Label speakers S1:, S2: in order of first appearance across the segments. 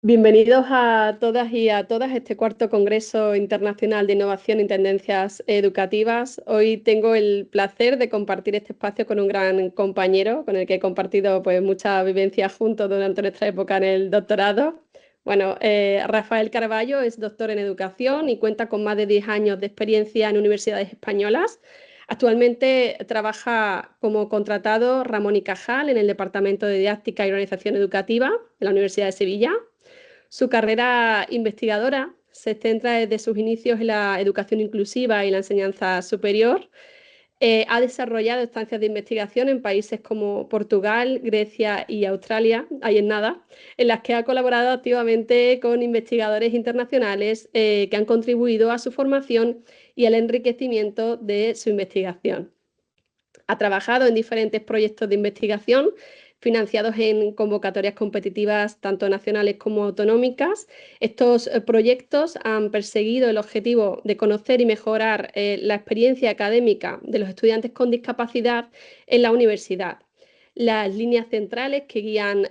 S1: Bienvenidos a todas y a todas a este cuarto Congreso Internacional de Innovación y Tendencias Educativas. Hoy tengo el placer de compartir este espacio con un gran compañero con el que he compartido pues, muchas vivencias juntos durante nuestra época en el doctorado. Bueno, Rafael Carballo es doctor en Educación y cuenta con más de 10 años de experiencia en universidades españolas. Actualmente trabaja como contratado Ramón y Cajal en el Departamento de Didáctica y Organización Educativa de la Universidad de Sevilla. Su carrera investigadora se centra desde sus inicios en la educación inclusiva y la enseñanza superior. Ha desarrollado estancias de investigación en países como Portugal, Grecia y Australia, ahí en nada, en las que ha colaborado activamente con investigadores internacionales que han contribuido a su formación y al enriquecimiento de su investigación. Ha trabajado en diferentes proyectos de investigación financiados en convocatorias competitivas tanto nacionales como autonómicas. Estos proyectos han perseguido el objetivo de conocer y mejorar la experiencia académica de los estudiantes con discapacidad en la universidad. Las líneas centrales que guían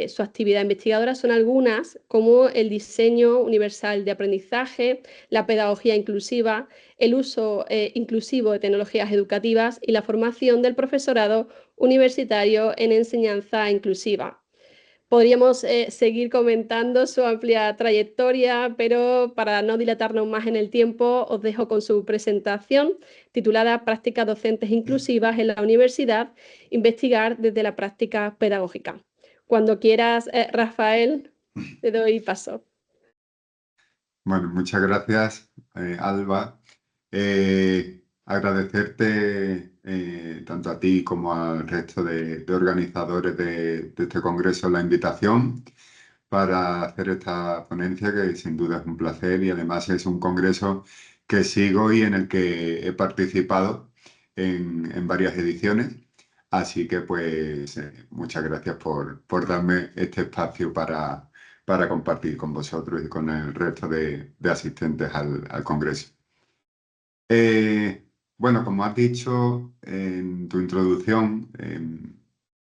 S1: su actividad investigadora son algunas, como el diseño universal de aprendizaje, la pedagogía inclusiva, el uso inclusivo de tecnologías educativas y la formación del profesorado universitario en enseñanza inclusiva. Podríamos seguir comentando su amplia trayectoria, pero para no dilatarnos más en el tiempo, os dejo con su presentación titulada Prácticas docentes inclusivas en la universidad, investigar desde la práctica pedagógica. Cuando quieras, Rafael, te doy paso.
S2: Bueno, muchas gracias, Alba. Agradecerte tanto a ti como al resto de organizadores de este congreso la invitación para hacer esta ponencia, que sin duda es un placer y además es un congreso que sigo y en el que he participado en varias ediciones. Así que pues muchas gracias por darme este espacio para compartir con vosotros y con el resto de asistentes al Congreso. Bueno, como has dicho en tu introducción,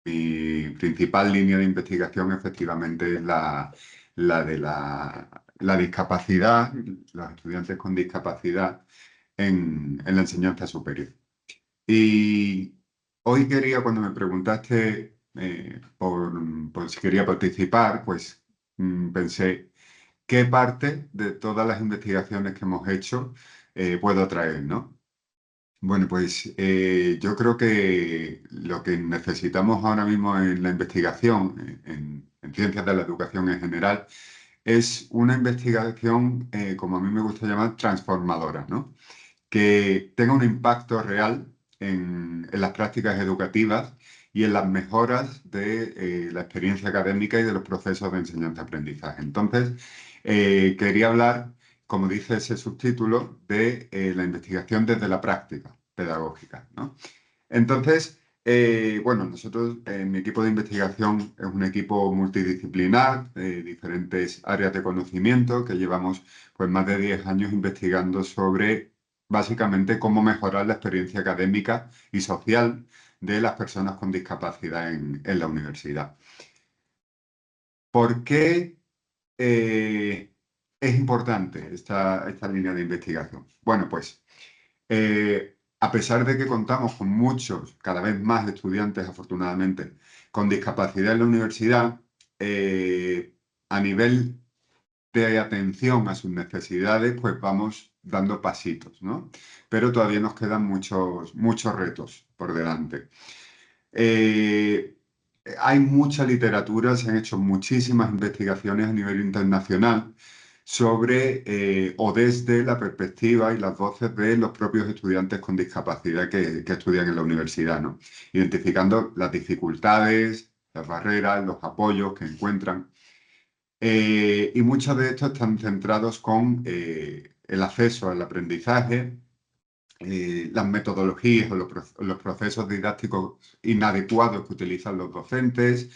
S2: mi principal línea de investigación efectivamente es la de la discapacidad, los estudiantes con discapacidad en la enseñanza superior. Y hoy quería, cuando me preguntaste por si quería participar, pues pensé qué parte de todas las investigaciones que hemos hecho puedo traer, ¿no? Bueno, pues yo creo que lo que necesitamos ahora mismo en la investigación, en ciencias de la educación en general, es una investigación, como a mí me gusta llamar, transformadora, ¿no? Que tenga un impacto real en las prácticas educativas y en las mejoras de la experiencia académica y de los procesos de enseñanza-aprendizaje. Entonces, quería hablar, como dice ese subtítulo, de la investigación desde la práctica pedagógica, ¿no? Entonces, bueno, nosotros, mi equipo de investigación es un equipo multidisciplinar, de diferentes áreas de conocimiento, que llevamos pues, más de 10 años investigando sobre básicamente cómo mejorar la experiencia académica y social de las personas con discapacidad en la universidad. ¿Por qué es importante esta línea de investigación? Bueno, pues a pesar de que contamos con muchos, cada vez más estudiantes, afortunadamente, con discapacidad en la universidad, a nivel de atención a sus necesidades, pues vamos dando pasitos, ¿no? Pero todavía nos quedan muchos retos por delante. Eh, Hay mucha literatura, se han hecho muchísimas investigaciones a nivel internacional sobre o desde la perspectiva y las voces de los propios estudiantes con discapacidad que estudian en la universidad, ¿no? Identificando las dificultades, las barreras, los apoyos que encuentran. Y muchos de estos están centrados con el acceso al aprendizaje, las metodologías o los procesos didácticos inadecuados que utilizan los docentes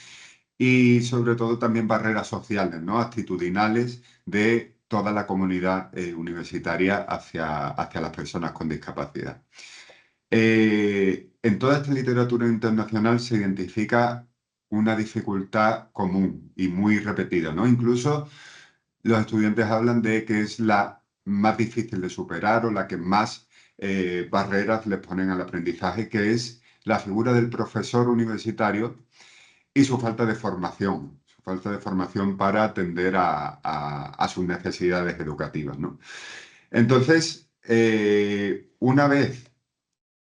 S2: y sobre todo también barreras sociales, ¿no? Actitudinales de toda la comunidad universitaria hacia las personas con discapacidad. En toda esta literatura internacional se identifica una dificultad común y muy repetida, ¿no? Incluso los estudiantes hablan de que es la más difícil de superar o la que más barreras les ponen al aprendizaje, que es la figura del profesor universitario y su falta de formación para atender a sus necesidades educativas, ¿no? Entonces, una vez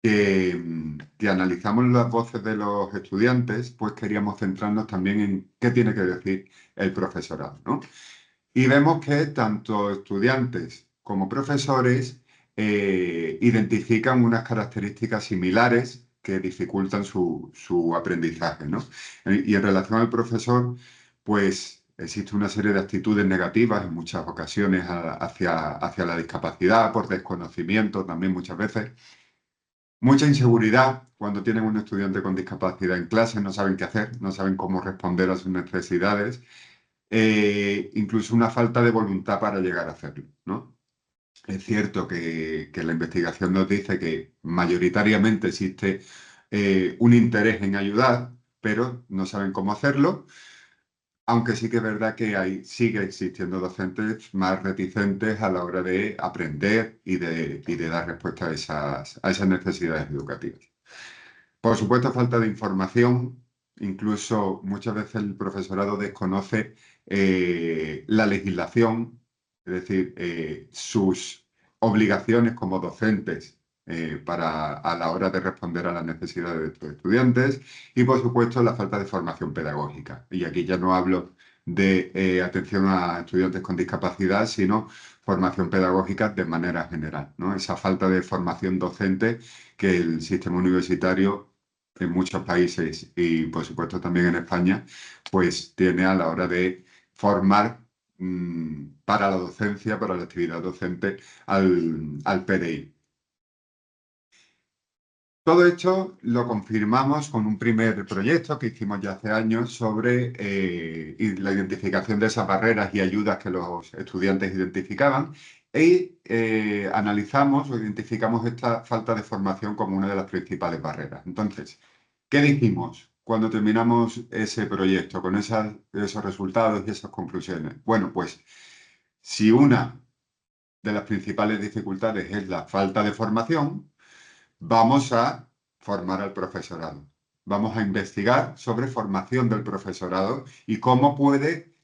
S2: que analizamos las voces de los estudiantes, pues queríamos centrarnos también en qué tiene que decir el profesorado, ¿no? Y vemos que tanto estudiantes como profesores identifican unas características similares que dificultan su aprendizaje, ¿no? Y en relación al profesor, pues existe una serie de actitudes negativas en muchas ocasiones hacia la discapacidad, por desconocimiento también muchas veces. Mucha inseguridad cuando tienen un estudiante con discapacidad en clase, no saben qué hacer, no saben cómo responder a sus necesidades, incluso una falta de voluntad para llegar a hacerlo, ¿no? Es cierto que la investigación nos dice que mayoritariamente existe un interés en ayudar, pero no saben cómo hacerlo, aunque sí que es verdad que sigue existiendo docentes más reticentes a la hora de aprender y de dar respuesta a esas necesidades educativas. Por supuesto, falta de información. Incluso muchas veces el profesorado desconoce la legislación, es decir, sus obligaciones como docentes a la hora de responder a las necesidades de estos estudiantes. Y por supuesto, la falta de formación pedagógica. Y aquí ya no hablo de atención a estudiantes con discapacidad, sino formación pedagógica de manera general, ¿no? Esa falta de formación docente que el sistema universitario en muchos países y por supuesto también en España, pues tiene a la hora de formar para la docencia, para la actividad docente al PDI. Todo esto lo confirmamos con un primer proyecto que hicimos ya hace años sobre la identificación de esas barreras y ayudas que los estudiantes identificaban y analizamos o identificamos esta falta de formación como una de las principales barreras. Entonces, ¿qué dijimos cuando terminamos ese proyecto con esos resultados y esas conclusiones? Bueno, pues si una de las principales dificultades es la falta de formación, vamos a formar al profesorado. Vamos a investigar sobre formación del profesorado y cómo puede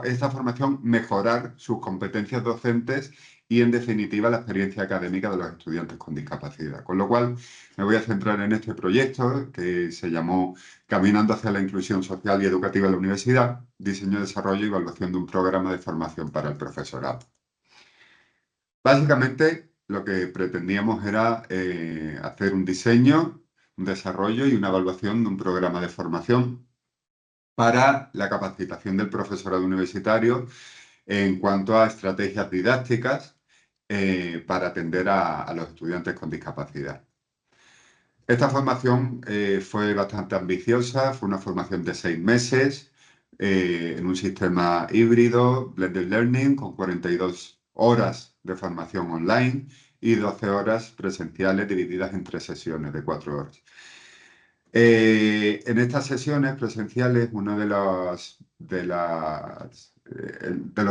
S2: esta formación mejorar sus competencias docentes y, en definitiva, la experiencia académica de los estudiantes con discapacidad. Con lo cual, me voy a centrar en este proyecto que se llamó Caminando hacia la inclusión social y educativa en la universidad, diseño, desarrollo y evaluación de un programa de formación para el profesorado. Básicamente, lo que pretendíamos era hacer un diseño, un desarrollo y una evaluación de un programa de formación para la capacitación del profesorado universitario en cuanto a estrategias didácticas para atender a los estudiantes con discapacidad. Esta formación fue bastante ambiciosa, fue una formación de 6 meses en un sistema híbrido, blended learning, con 42 horas de formación online y 12 horas presenciales divididas en 3 sesiones de 4 horas. En estas sesiones presenciales, uno de los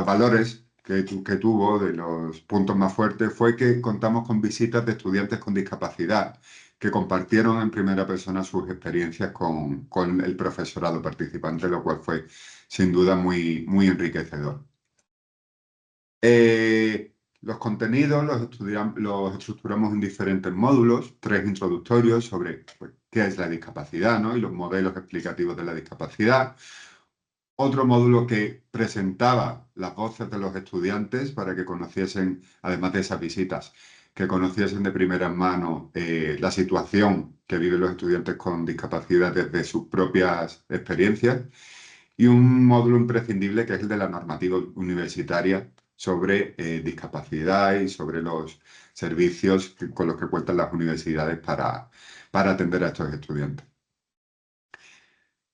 S2: valores que tuvo, de los puntos más fuertes, fue que contamos con visitas de estudiantes con discapacidad que compartieron en primera persona sus experiencias con el profesorado participante, lo cual fue sin duda muy, muy enriquecedor. Los contenidos los estructuramos en diferentes módulos, 3 introductorios sobre pues, qué es la discapacidad, ¿no? Y los modelos explicativos de la discapacidad. Otro módulo que presentaba las voces de los estudiantes para que conociesen, además de esas visitas, que conociesen de primera mano la situación que viven los estudiantes con discapacidad desde sus propias experiencias. Y un módulo imprescindible que es el de la normativa universitaria sobre discapacidad y sobre los servicios con los que cuentan las universidades para atender a estos estudiantes.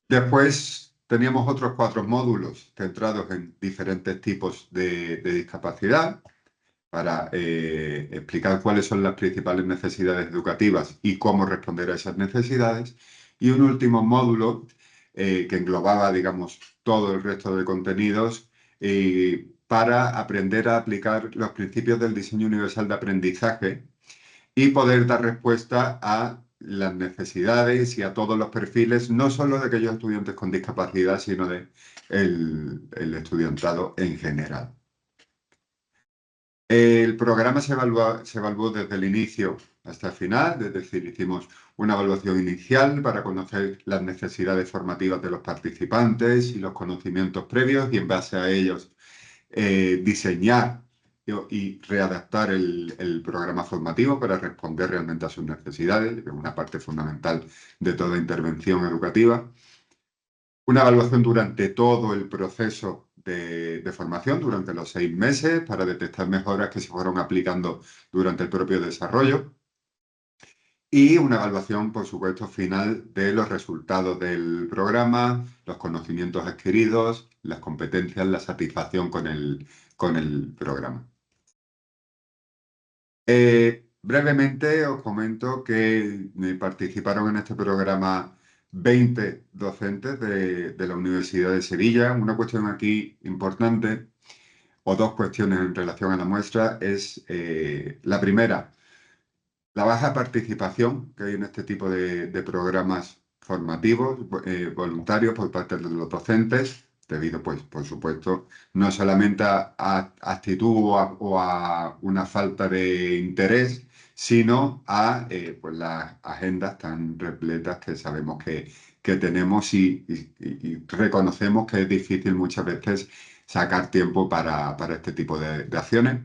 S2: Después teníamos otros 4 módulos centrados en diferentes tipos de discapacidad para explicar cuáles son las principales necesidades educativas y cómo responder a esas necesidades. Y un último módulo que englobaba, digamos, todo el resto de contenidos, para aprender a aplicar los principios del diseño universal de aprendizaje y poder dar respuesta a las necesidades y a todos los perfiles, no solo de aquellos estudiantes con discapacidad, sino de el estudiantado en general. El programa se evaluó desde el inicio hasta el final, es decir, hicimos una evaluación inicial para conocer las necesidades formativas de los participantes y los conocimientos previos y en base a ellos diseñar y readaptar el programa formativo para responder realmente a sus necesidades, que es una parte fundamental de toda intervención educativa. Una evaluación durante todo el proceso de formación, durante los 6 meses, para detectar mejoras que se fueron aplicando durante el propio desarrollo. Y una evaluación, por supuesto, final de los resultados del programa, los conocimientos adquiridos, las competencias, la satisfacción con el programa. Brevemente os comento que participaron en este programa 20 docentes de la Universidad de Sevilla. Una cuestión aquí importante, o dos cuestiones en relación a la muestra, es la primera, la baja participación que hay en este tipo de programas formativos voluntarios por parte de los docentes, debido, pues, por supuesto, no solamente a actitud o a una falta de interés, sino a pues las agendas tan repletas que sabemos que tenemos y reconocemos que es difícil muchas veces sacar tiempo para este tipo de acciones.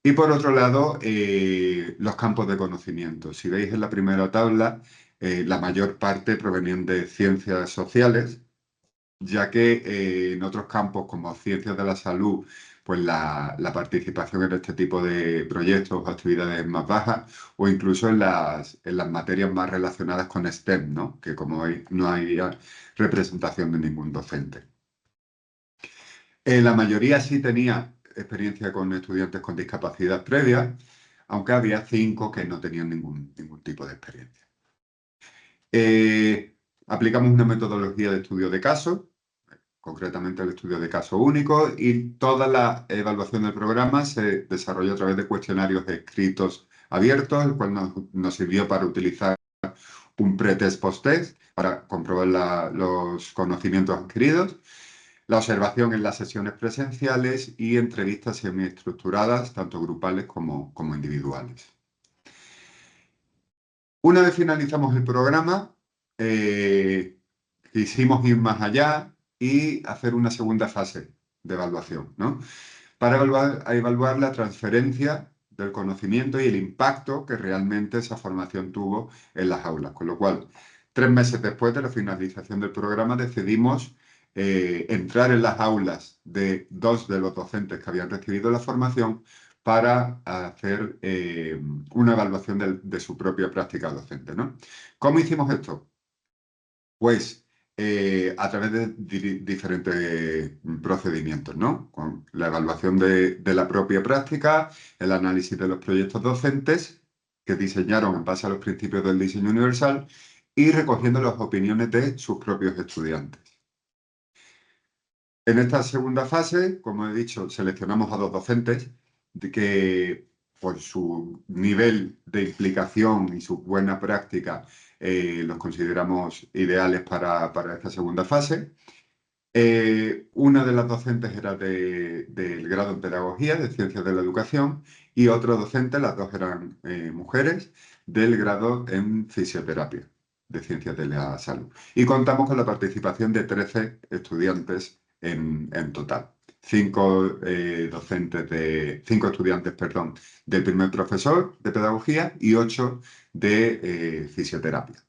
S2: Y por otro lado, los campos de conocimiento. Si veis en la primera tabla, la mayor parte provenían de ciencias sociales, ya que en otros campos como ciencias de la salud, pues la participación en este tipo de proyectos o actividades es más baja, o incluso en las materias más relacionadas con STEM, ¿no? Que como veis no hay representación de ningún docente. La mayoría sí tenía experiencia con estudiantes con discapacidad previa, aunque había 5 que no tenían ningún tipo de experiencia. Aplicamos una metodología de estudio de caso, concretamente el estudio de caso único, y toda la evaluación del programa se desarrolló a través de cuestionarios escritos abiertos, el cual nos sirvió para utilizar un pretest post-test para comprobar los conocimientos adquiridos, la observación en las sesiones presenciales y entrevistas semiestructuradas, tanto grupales como individuales. Una vez finalizamos el programa, quisimos ir más allá y hacer una segunda fase de evaluación, ¿no? Para evaluar la transferencia del conocimiento y el impacto que realmente esa formación tuvo en las aulas. Con lo cual, 3 meses después de la finalización del programa, decidimos entrar en las aulas de 2 de los docentes que habían recibido la formación para hacer una evaluación de su propia práctica docente, ¿no? ¿Cómo hicimos esto? Pues a través de diferentes procedimientos, ¿no? Con la evaluación de la propia práctica, el análisis de los proyectos docentes que diseñaron en base a los principios del diseño universal y recogiendo las opiniones de sus propios estudiantes. En esta segunda fase, como he dicho, seleccionamos a 2 docentes que por su nivel de implicación y su buena práctica los consideramos ideales para esta segunda fase. Una de las docentes era del grado en Pedagogía, de Ciencias de la Educación, y otro docente, las dos eran mujeres, del grado en Fisioterapia, de Ciencias de la Salud. Y contamos con la participación de 13 estudiantes en total. 5 estudiantes, perdón, del primer profesor de Pedagogía y 8 de Fisioterapia.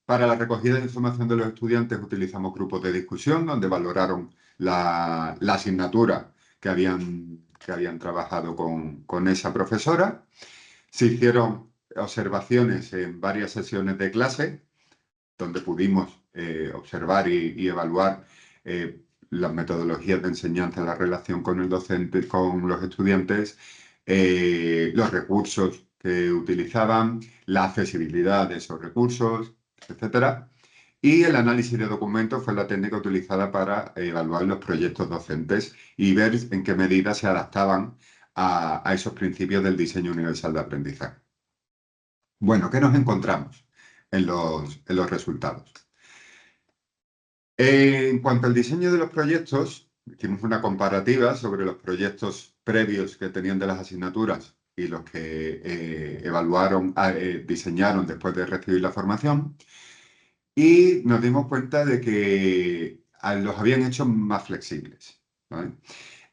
S2: Para la recogida de información de los estudiantes utilizamos grupos de discusión donde valoraron la asignatura que habían trabajado con esa profesora. Se hicieron observaciones en varias sesiones de clase donde pudimos observar y evaluar las metodologías de enseñanza, la relación con el docente, con los estudiantes, los recursos que utilizaban, la accesibilidad de esos recursos, etcétera. Y el análisis de documentos fue la técnica utilizada para evaluar los proyectos docentes y ver en qué medida se adaptaban a esos principios del diseño universal de aprendizaje. Bueno, ¿qué nos encontramos en los resultados? En cuanto al diseño de los proyectos, hicimos una comparativa sobre los proyectos previos que tenían de las asignaturas y los que diseñaron después de recibir la formación. Y nos dimos cuenta de que los habían hecho más flexibles, ¿vale?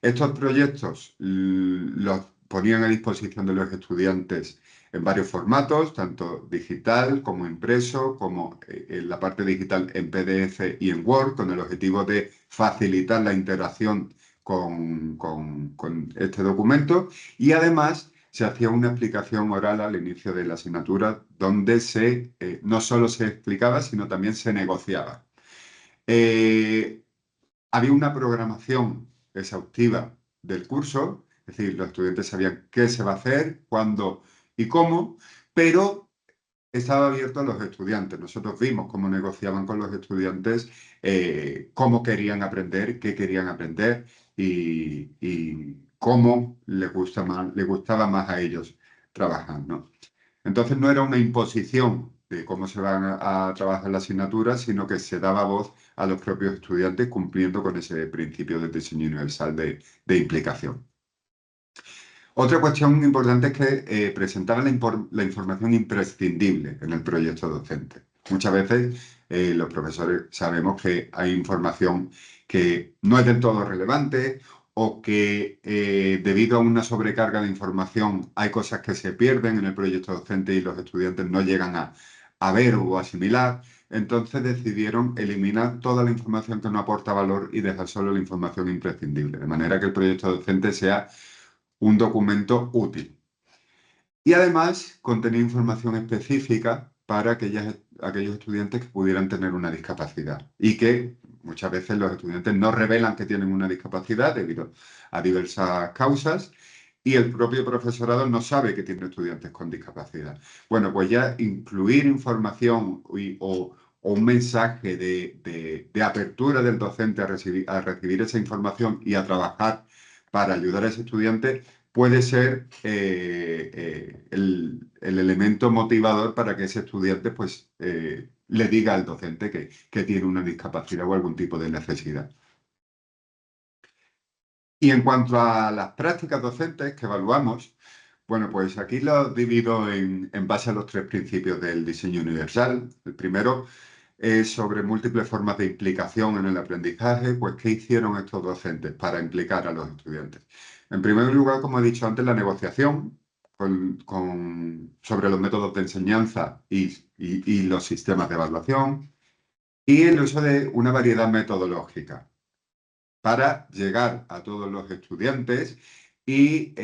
S2: Estos proyectos los ponían a disposición de los estudiantes en varios formatos, tanto digital como impreso, como en la parte digital en PDF y en Word, con el objetivo de facilitar la interacción con este documento. Y además se hacía una explicación oral al inicio de la asignatura, donde no solo se explicaba, sino también se negociaba. Eh, Había una programación exhaustiva del curso, es decir, los estudiantes sabían qué se va a hacer, cuándo y cómo, pero estaba abierto a los estudiantes. Nosotros vimos cómo negociaban con los estudiantes, cómo querían aprender, qué querían aprender y cómo les gustaba más a ellos trabajar, ¿no? Entonces no era una imposición de cómo se van a trabajar las asignaturas, sino que se daba voz a los propios estudiantes cumpliendo con ese principio del diseño universal de implicación. Otra cuestión importante es que presentaban la información imprescindible en el proyecto docente. Muchas veces los profesores sabemos que hay información que no es del todo relevante o que debido a una sobrecarga de información hay cosas que se pierden en el proyecto docente y los estudiantes no llegan a ver o asimilar. Entonces decidieron eliminar toda la información que no aporta valor y dejar solo la información imprescindible, de manera que el proyecto docente sea un documento útil. Y además contenía información específica para aquellos estudiantes que pudieran tener una discapacidad y que muchas veces los estudiantes no revelan que tienen una discapacidad debido a diversas causas y el propio profesorado no sabe que tiene estudiantes con discapacidad. Bueno, pues ya incluir información o un mensaje de apertura del docente a recibir esa información y a trabajar para ayudar a ese estudiante puede ser el elemento motivador para que ese estudiante pues, le diga al docente que tiene una discapacidad o algún tipo de necesidad. Y en cuanto a las prácticas docentes que evaluamos, bueno, pues aquí lo divido en base a los tres principios del diseño universal. El primero es sobre múltiples formas de implicación en el aprendizaje, pues ¿qué hicieron estos docentes para implicar a los estudiantes? En primer lugar, como he dicho antes, la negociación sobre los métodos de enseñanza y los sistemas de evaluación y el uso de una variedad metodológica para llegar a todos los estudiantes y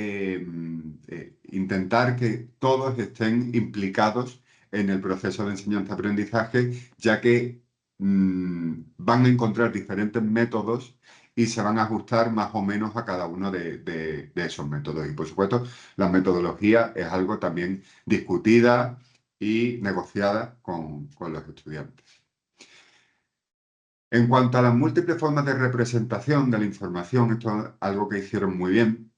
S2: intentar que todos estén implicados en el proceso de enseñanza-aprendizaje, ya que van a encontrar diferentes métodos y se van a ajustar más o menos a cada uno de esos métodos. Y por supuesto, la metodología es algo también discutida y negociada con los estudiantes. En cuanto a las múltiples formas de representación de la información, esto es algo que hicieron muy bien,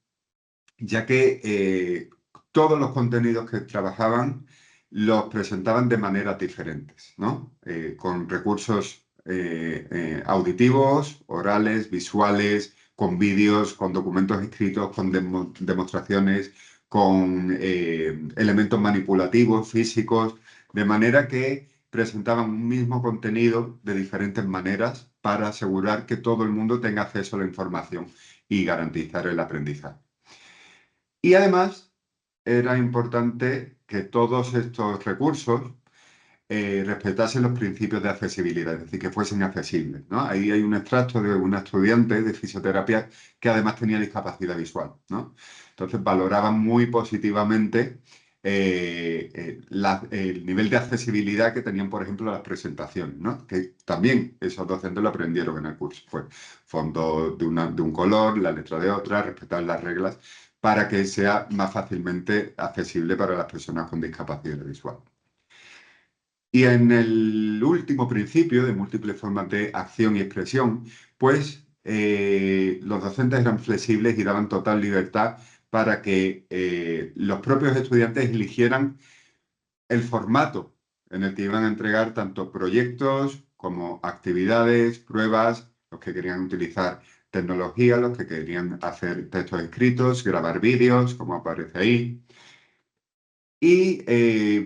S2: ya que todos los contenidos que trabajaban los presentaban de maneras diferentes, ¿no? Con recursos auditivos, orales, visuales, con vídeos, con documentos escritos, con demostraciones, con elementos manipulativos, físicos, de manera que presentaban un mismo contenido de diferentes maneras para asegurar que todo el mundo tenga acceso a la información y garantizar el aprendizaje. Y además era importante que todos estos recursos respetasen los principios de accesibilidad, es decir, que fuesen accesibles, ¿no? Ahí hay un extracto de una estudiante de fisioterapia que además tenía discapacidad visual, ¿no? Entonces valoraban muy positivamente el nivel de accesibilidad que tenían, por ejemplo, las presentaciones, ¿no? Que también esos docentes lo aprendieron en el curso. Pues fondo de un color, la letra de otra, respetar las reglas para que sea más fácilmente accesible para las personas con discapacidad visual. Y en el último principio de múltiples formas de acción y expresión, pues los docentes eran flexibles y daban total libertad para que los propios estudiantes eligieran el formato en el que iban a entregar tanto proyectos como actividades, pruebas, los que querían utilizar tecnología, los que querían hacer textos escritos, grabar vídeos, como aparece ahí. Y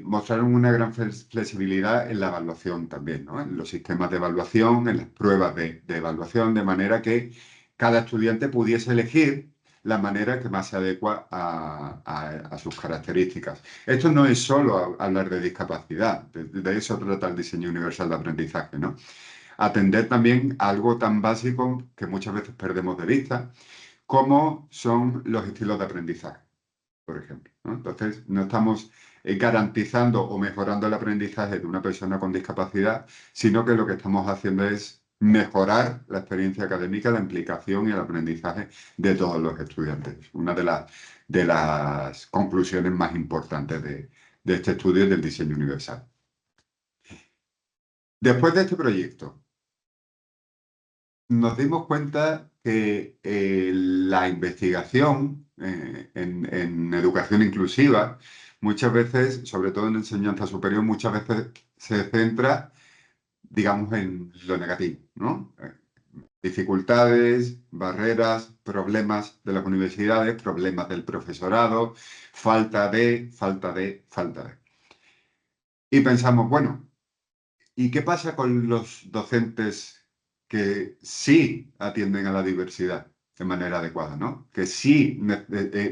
S2: mostraron una gran flexibilidad en la evaluación también, ¿no? En los sistemas de evaluación, en las pruebas de evaluación, de manera que cada estudiante pudiese elegir la manera que más se adecua a sus características. Esto no es solo hablar de discapacidad, de eso trata el diseño universal de aprendizaje, ¿no? Atender también a algo tan básico que muchas veces perdemos de vista, como son los estilos de aprendizaje, por ejemplo, ¿no? Entonces, no estamos garantizando o mejorando el aprendizaje de una persona con discapacidad, sino que lo que estamos haciendo es mejorar la experiencia académica, la implicación y el aprendizaje de todos los estudiantes. Una de las conclusiones más importantes de este estudio del diseño universal. Después de este proyecto, nos dimos cuenta que la investigación en educación inclusiva muchas veces, sobre todo en enseñanza superior, muchas veces se centra, digamos, en lo negativo, ¿no? Dificultades, barreras, problemas de las universidades, problemas del profesorado, falta de. Y pensamos, bueno, ¿y qué pasa con los docentes que sí atienden a la diversidad de manera adecuada, ¿no? Que sí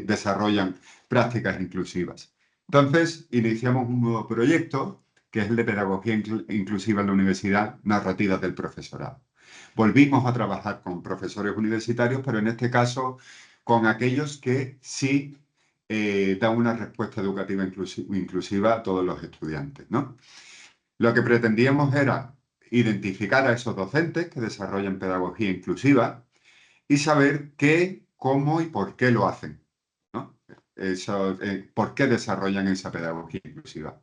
S2: desarrollan prácticas inclusivas? Entonces, iniciamos un nuevo proyecto, que es el de Pedagogía Inclusiva en la Universidad, Narrativas del Profesorado. Volvimos a trabajar con profesores universitarios, pero en este caso con aquellos que sí dan una respuesta educativa inclusiva a todos los estudiantes, ¿no? Lo que pretendíamos era identificar a esos docentes que desarrollan pedagogía inclusiva y saber qué, cómo y por qué lo hacen, ¿no? ¿Por qué desarrollan esa pedagogía inclusiva?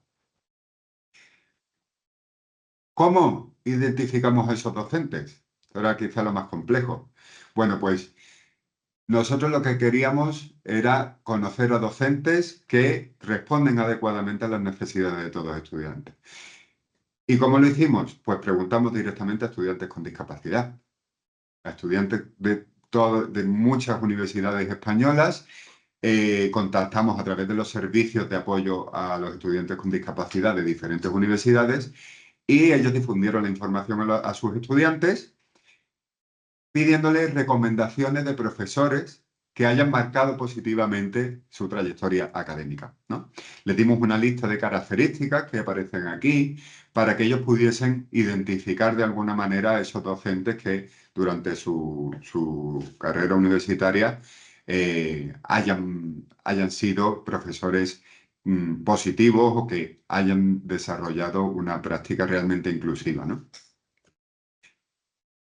S2: ¿Cómo identificamos a esos docentes? Ahora quizá lo más complejo. Bueno, pues nosotros lo que queríamos era conocer a docentes que responden adecuadamente a las necesidades de todos los estudiantes. ¿Y cómo lo hicimos? Pues preguntamos directamente a estudiantes con discapacidad, a estudiantes de muchas universidades españolas. Contactamos a través de los servicios de apoyo a los estudiantes con discapacidad de diferentes universidades y ellos difundieron la información a sus estudiantes pidiéndoles recomendaciones de profesores que hayan marcado positivamente su trayectoria académica, ¿no? Les dimos una lista de características que aparecen aquí para que ellos pudiesen identificar de alguna manera a esos docentes que durante su carrera universitaria hayan sido profesores positivos o que hayan desarrollado una práctica realmente inclusiva, ¿no?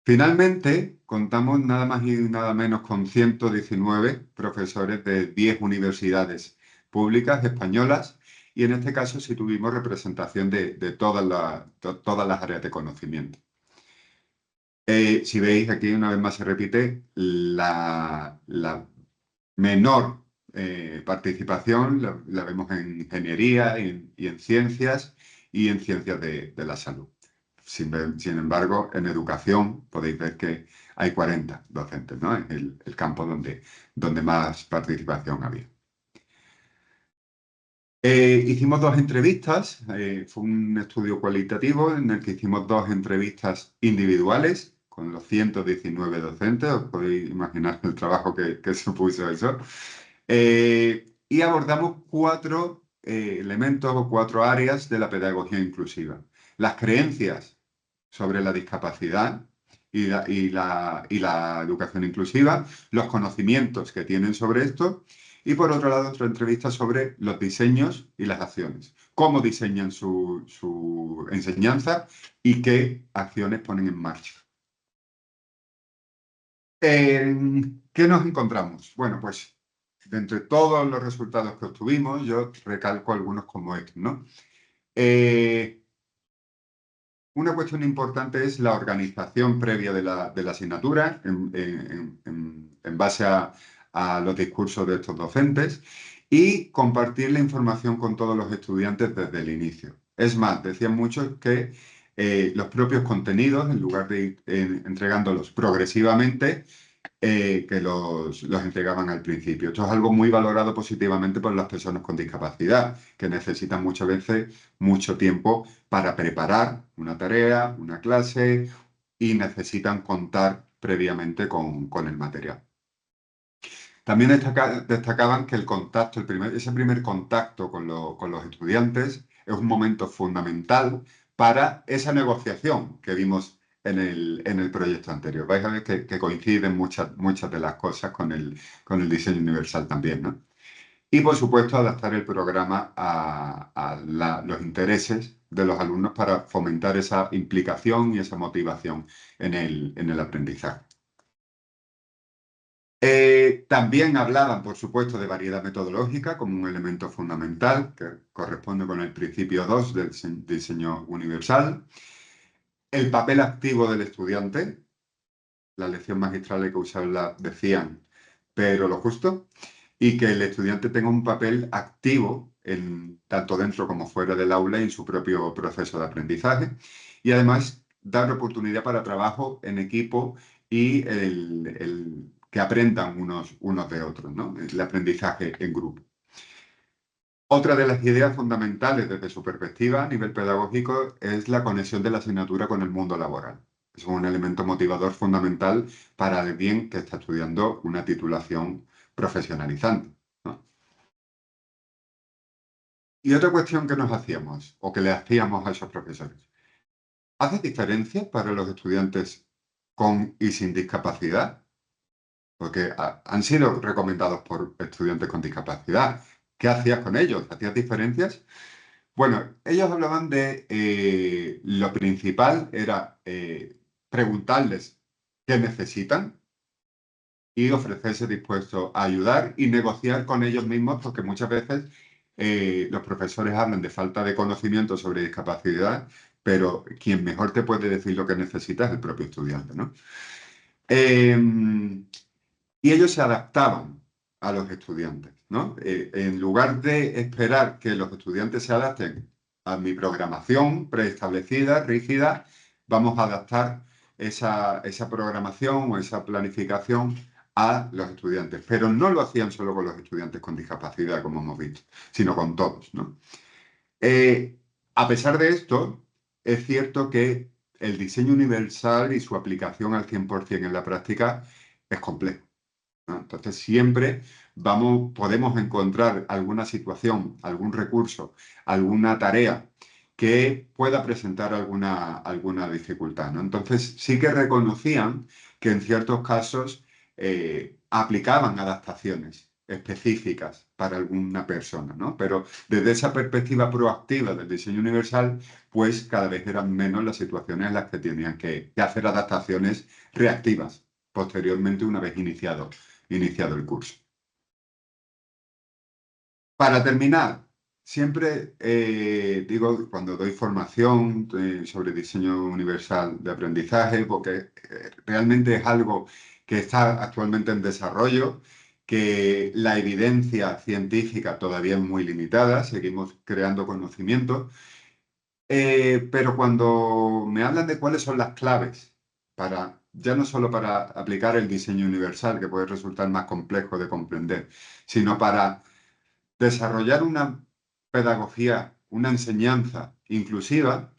S2: Finalmente, contamos nada más y nada menos con 119 profesores de 10 universidades públicas españolas y en este caso sí tuvimos representación de todas las áreas de conocimiento. Si veis aquí una vez más se repite la menor participación, la vemos en ingeniería y en ciencias de la salud. Sin embargo, en educación podéis ver que hay 40 docentes, ¿no? En el campo donde más participación había. Hicimos dos entrevistas, fue un estudio cualitativo en el que hicimos dos entrevistas individuales con los 119 docentes, os podéis imaginar el trabajo que supuso eso. Y abordamos cuatro elementos o cuatro áreas de la pedagogía inclusiva. Las creencias sobre la discapacidad y la educación inclusiva, los conocimientos que tienen sobre esto y por otro lado otra entrevista sobre los diseños y las acciones, cómo diseñan su enseñanza y qué acciones ponen en marcha. ¿Qué nos encontramos? Bueno, pues de entre todos los resultados que obtuvimos, yo recalco algunos como estos, ¿no? una cuestión importante es la organización previa de la asignatura en base a los discursos de estos docentes y compartir la información con todos los estudiantes desde el inicio. Es más, decían muchos que los propios contenidos, en lugar de ir entregándolos progresivamente, que los entregaban al principio. Esto es algo muy valorado positivamente por las personas con discapacidad, que necesitan muchas veces mucho tiempo para preparar una tarea, una clase y necesitan contar previamente con el material. También destacaban que el contacto, ese primer contacto con los estudiantes es un momento fundamental para esa negociación que vimos en el proyecto anterior. Vais a ver que coinciden muchas de las cosas con el diseño universal también, ¿no? Y, por supuesto, adaptar el programa a los intereses de los alumnos para fomentar esa implicación y esa motivación en el aprendizaje. También hablaban, por supuesto, de variedad metodológica como un elemento fundamental que corresponde con el principio 2 del diseño universal. El papel activo del estudiante, la lección magistral que usarla decían, pero lo justo, y que el estudiante tenga un papel activo tanto dentro como fuera del aula y en su propio proceso de aprendizaje. Y además dar oportunidad para trabajo en equipo y que aprendan unos de otros, ¿no? El aprendizaje en grupo. Otra de las ideas fundamentales desde su perspectiva a nivel pedagógico es la conexión de la asignatura con el mundo laboral. Es un elemento motivador fundamental para alguien que está estudiando una titulación profesionalizante, ¿no? Y otra cuestión que nos hacíamos, o que le hacíamos a esos profesores. ¿Hace diferencia para los estudiantes con y sin discapacidad? Porque han sido recomendados por estudiantes con discapacidad. ¿Qué hacías con ellos? ¿Hacías diferencias? Bueno, ellos hablaban de lo principal era preguntarles qué necesitan y ofrecerse dispuestos a ayudar y negociar con ellos mismos, porque muchas veces los profesores hablan de falta de conocimiento sobre discapacidad, pero quien mejor te puede decir lo que necesitas es el propio estudiante, ¿no? Y ellos se adaptaban a los estudiantes, ¿no? En lugar de esperar que los estudiantes se adapten a mi programación preestablecida, rígida, vamos a adaptar esa programación o esa planificación a los estudiantes. Pero no lo hacían solo con los estudiantes con discapacidad, como hemos visto, sino con todos, ¿no? A pesar de esto, es cierto que el diseño universal y su aplicación al 100% en la práctica es complejo, ¿no? Entonces, siempre podemos encontrar alguna situación, algún recurso, alguna tarea que pueda presentar alguna dificultad, ¿no? Entonces, sí que reconocían que en ciertos casos aplicaban adaptaciones específicas para alguna persona, ¿no? Pero desde esa perspectiva proactiva del diseño universal, pues cada vez eran menos las situaciones en las que tenían que hacer adaptaciones reactivas posteriormente una vez iniciado el curso. Para terminar, siempre digo, cuando doy formación sobre diseño universal de aprendizaje, porque realmente es algo que está actualmente en desarrollo, que la evidencia científica todavía es muy limitada, seguimos creando conocimiento, pero cuando me hablan de cuáles son las claves ya no solo para aplicar el diseño universal, que puede resultar más complejo de comprender, sino para desarrollar una pedagogía, una enseñanza inclusiva,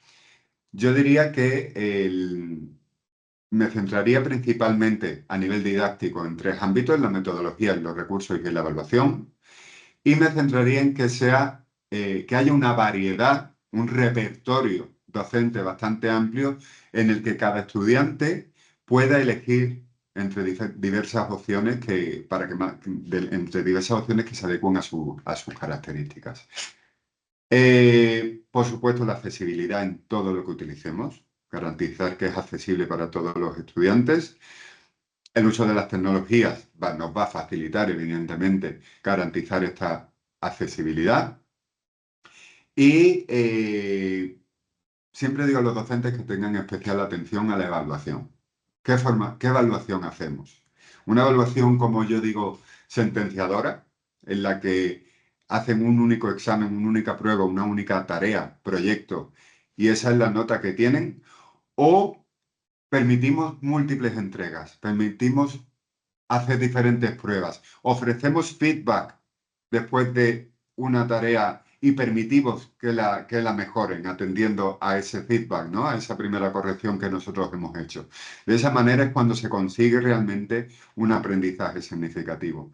S2: yo diría que me centraría principalmente a nivel didáctico en tres ámbitos: la metodología, los recursos y la evaluación, y me centraría en que haya una variedad, un repertorio docente bastante amplio en el que cada estudiante pueda elegir entre diversas opciones entre diversas opciones que se adecuen a sus características. Por supuesto, la accesibilidad en todo lo que utilicemos, garantizar que es accesible para todos los estudiantes. El uso de las tecnologías nos va a facilitar, evidentemente, garantizar esta accesibilidad. Y siempre digo a los docentes que tengan especial atención a la evaluación. ¿Qué evaluación hacemos? Una evaluación, como yo digo, sentenciadora, en la que hacen un único examen, una única prueba, una única tarea, proyecto, y esa es la nota que tienen, o permitimos múltiples entregas, permitimos hacer diferentes pruebas, ofrecemos feedback después de una tarea y permitimos que la mejoren atendiendo a ese feedback, ¿no? A esa primera corrección que nosotros hemos hecho. De esa manera es cuando se consigue realmente un aprendizaje significativo.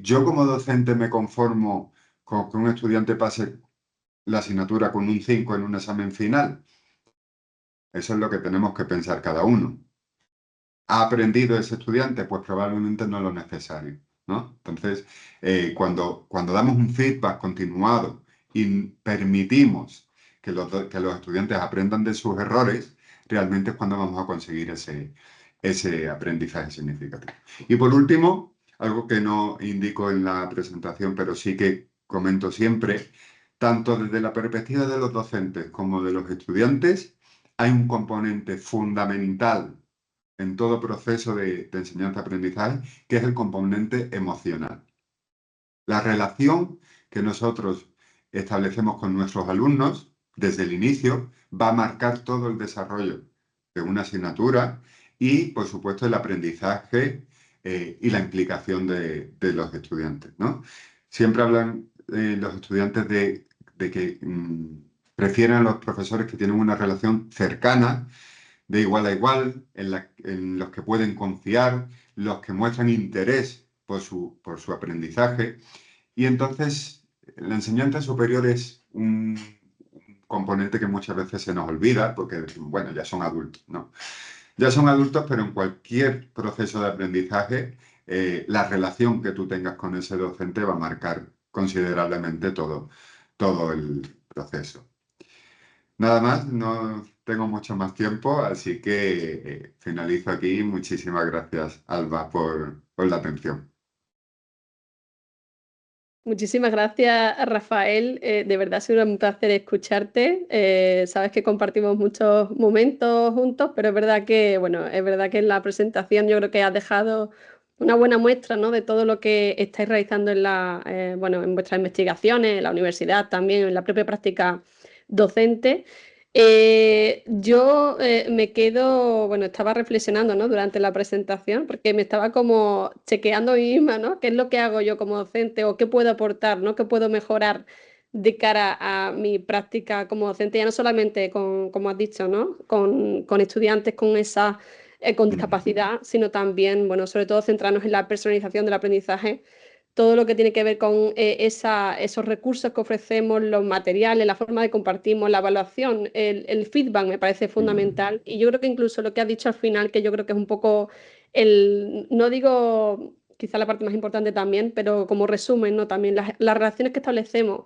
S2: Yo como docente me conformo con que un estudiante pase la asignatura con un 5 en un examen final. Eso es lo que tenemos que pensar cada uno. ¿Ha aprendido ese estudiante? Pues probablemente no lo necesario, ¿no? Entonces, cuando damos un feedback continuado y permitimos que los estudiantes aprendan de sus errores, realmente es cuando vamos a conseguir ese aprendizaje significativo. Y por último, algo que no indico en la presentación, pero sí que comento siempre, tanto desde la perspectiva de los docentes como de los estudiantes, hay un componente fundamental en todo proceso de enseñanza-aprendizaje, que es el componente emocional. La relación que nosotros establecemos con nuestros alumnos desde el inicio va a marcar todo el desarrollo de una asignatura y, por supuesto, el aprendizaje y la implicación de los estudiantes, ¿no? Siempre hablan los estudiantes de que prefieren a los profesores que tienen una relación cercana de igual a igual, en los que pueden confiar, los que muestran interés por su aprendizaje. Y entonces la enseñanza superior es un componente que muchas veces se nos olvida porque decimos, bueno, ya son adultos, ¿no? Ya son adultos, pero en cualquier proceso de aprendizaje, la relación que tú tengas con ese docente va a marcar considerablemente todo el proceso. Nada más, no tengo mucho más tiempo, así que finalizo aquí. Muchísimas gracias, Alba, por la atención.
S1: Muchísimas gracias, Rafael. De verdad ha sido un placer escucharte. Sabes que compartimos muchos momentos juntos, pero es verdad que, bueno, es verdad que en la presentación yo creo que has dejado una buena muestra, ¿no? De todo lo que estáis realizando en bueno, en vuestras investigaciones, en la universidad también, en la propia práctica docente. Yo me quedo, bueno, estaba reflexionando, ¿no? Durante la presentación, porque me estaba como chequeando a mí misma, ¿no? ¿Qué es lo que hago yo como docente o qué puedo aportar, ¿no? ¿Qué puedo mejorar de cara a mi práctica como docente? Ya no solamente con, como has dicho, ¿no? Con estudiantes con esa, con
S2: Mm,
S1: discapacidad, sino también, bueno, sobre todo centrarnos en la personalización del aprendizaje, todo lo que tiene que ver con esos recursos que ofrecemos, los materiales, la forma de compartimos, la evaluación, el feedback me parece
S2: mm,
S1: fundamental. Y yo creo que incluso lo que has dicho al final, que yo creo que es un poco no digo quizá la parte más importante también, pero como resumen, ¿no? También las relaciones que establecemos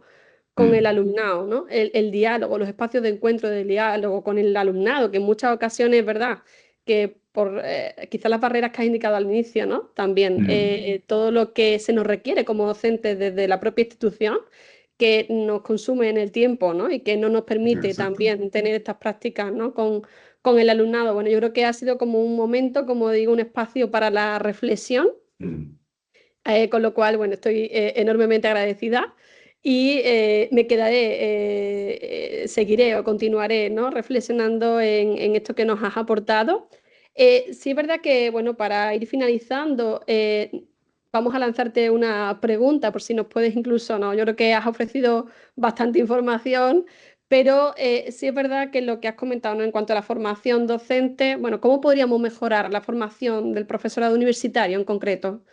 S1: con el
S2: mm,
S1: alumnado, ¿no? El diálogo, los espacios de encuentro de diálogo con el alumnado, que en muchas ocasiones es verdad que por quizás las barreras que has indicado al inicio, ¿no? También
S2: mm.
S1: todo lo que se nos requiere como docentes desde la propia institución, que nos consume en el tiempo, ¿no? Y que no nos permite
S2: Exacto.
S1: también tener estas prácticas, ¿no? Con el alumnado. Bueno, yo creo que ha sido como un momento, como digo, un espacio para la reflexión,
S2: Mm,
S1: con lo cual, bueno, estoy enormemente agradecida y me quedaré, seguiré o continuaré, ¿no? Reflexionando en esto que nos has aportado. Sí es verdad que, bueno, para ir finalizando, vamos a lanzarte una pregunta por si nos puedes incluso, ¿no? Yo creo que has ofrecido bastante información, pero sí es verdad que lo que has comentado, ¿no? En cuanto a la formación docente, bueno, ¿cómo podríamos mejorar la formación del profesorado universitario en concreto?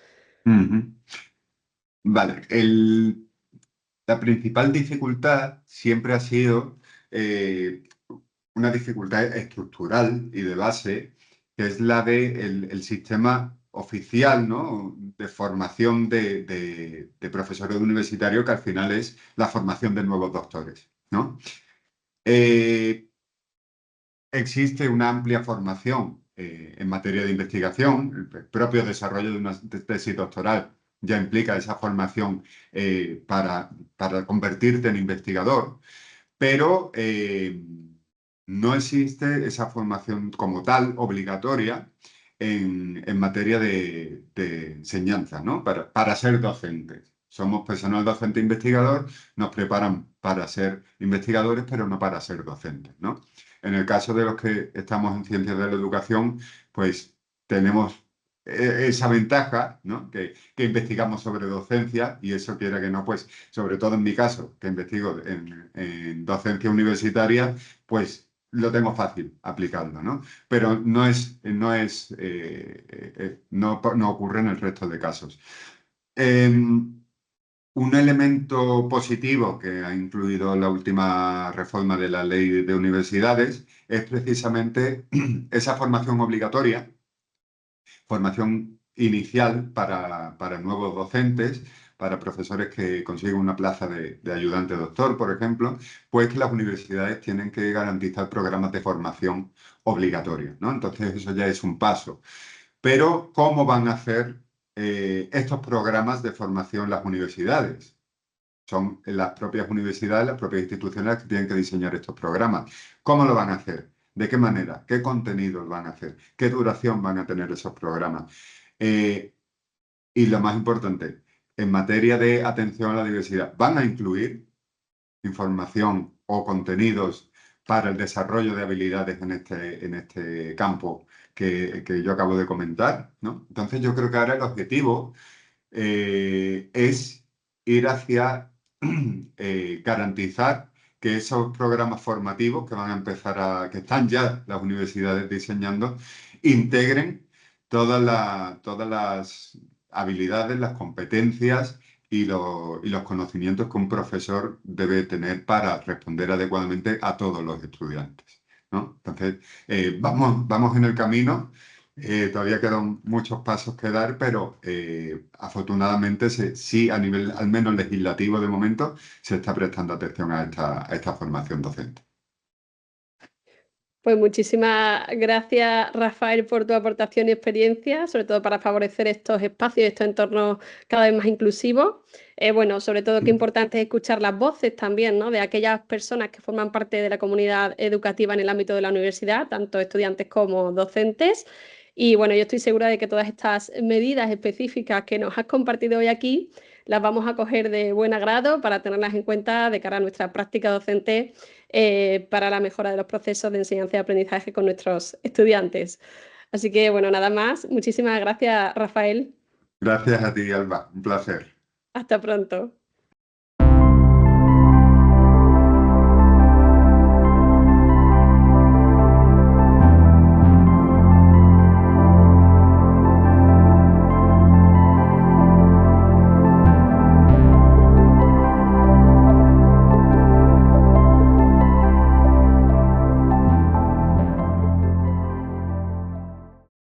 S2: ujú. Vale, la principal dificultad siempre ha sido una dificultad estructural y de base, que es la de el sistema oficial, ¿no? De formación de profesorado universitario, que al final es la formación de nuevos doctores, ¿no? Eh, Existe una amplia formación en materia de investigación. El propio desarrollo de una tesis doctoral ya implica esa formación para convertirte en investigador, pero no existe esa formación como tal obligatoria en materia de enseñanza, ¿no? Para ser docentes. Somos personal docente investigador, nos preparan para ser investigadores, pero no para ser docentes, ¿no? En el caso de los que estamos en ciencias de la educación, pues tenemos esa ventaja, ¿no? Que investigamos sobre docencia y eso quiera que no, pues sobre todo en mi caso, que investigo en docencia universitaria, pues lo tengo fácil aplicando, ¿no? Pero no ocurre en el resto de casos. Un elemento positivo que ha incluido la última reforma de la ley de universidades es precisamente esa formación obligatoria, formación inicial para nuevos docentes, para profesores que consiguen una plaza de ayudante doctor, por ejemplo, pues que las universidades tienen que garantizar programas de formación obligatorios, ¿no? Entonces eso ya es un paso. Pero, ¿cómo van a hacer estos programas de formación las universidades? Son las propias universidades, las propias instituciones las que tienen que diseñar estos programas. ¿Cómo lo van a hacer? ¿De qué manera? ¿Qué contenidos van a hacer? ¿Qué duración van a tener esos programas? Eh, y lo más importante, en materia de atención a la diversidad, ¿van a incluir información o contenidos para el desarrollo de habilidades en este campo que yo acabo de comentar, ¿no? Entonces yo creo que ahora el objetivo es ir hacia garantizar que esos programas formativos que van a empezar que están ya las universidades diseñando, integren todas las habilidades, las competencias y los conocimientos que un profesor debe tener para responder adecuadamente a todos los estudiantes, ¿no? Entonces, vamos en el camino. Todavía quedan muchos pasos que dar, pero afortunadamente sí, a nivel al menos legislativo de momento, se está prestando atención a esta formación docente.
S1: Pues muchísimas gracias, Rafael, por tu aportación y experiencia, sobre todo para favorecer estos espacios y estos entornos cada vez más inclusivos. Bueno, sobre todo qué importante es escuchar las voces también, ¿no? De aquellas personas que forman parte de la comunidad educativa en el ámbito de la universidad, tanto estudiantes como docentes. Y bueno, yo estoy segura de que todas estas medidas específicas que nos has compartido hoy aquí las vamos a coger de buen agrado para tenerlas en cuenta de cara a nuestra práctica docente para la mejora de los procesos de enseñanza y aprendizaje con nuestros estudiantes. Así que, bueno, nada más. Muchísimas gracias, Rafael.
S2: Gracias a ti, Alba. Un placer.
S1: Hasta pronto.